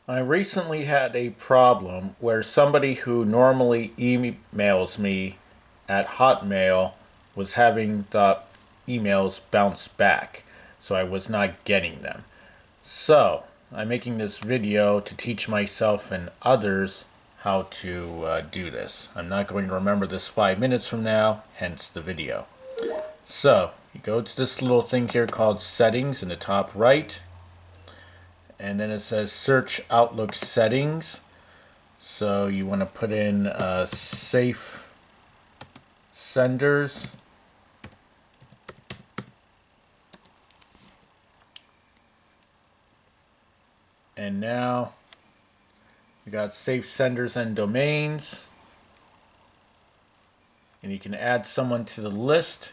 I recently had a problem where somebody who normally emails me at Hotmail was having the emails bounce back, so I was not getting them. So, I'm making this video to teach myself and others how to do this. I'm not going to remember this 5 minutes from now, hence the video. So, you go to this little thing here called Settings in the top right, and then it says Search Outlook Settings. So you want to put in safe senders. And now we got safe senders and domains. And you can add someone to the list.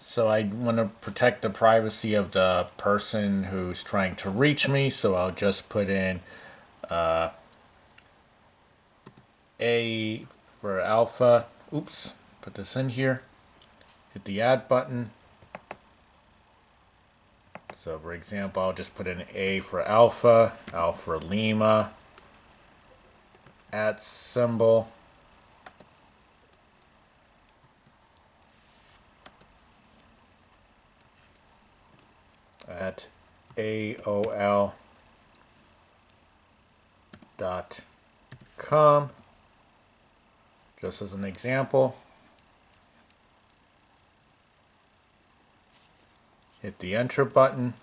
So I want to protect the privacy of the person who's trying to reach me. So I'll just put in A for alpha. Oops, put this in here. Hit the add button. So for example, I'll just put in A for alpha, L for Lima, at symbol, at AOL.com, just as an example. Hit the enter button,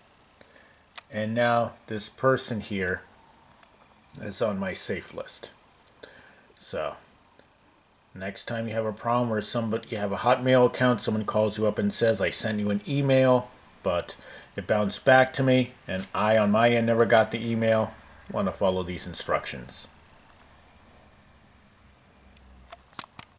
and now this person here is on my safe list. So next time you have a problem where you have a Hotmail account, someone calls you up and says, I sent you an email, but it bounced back to me, and I on my end never got the email, want to follow these instructions.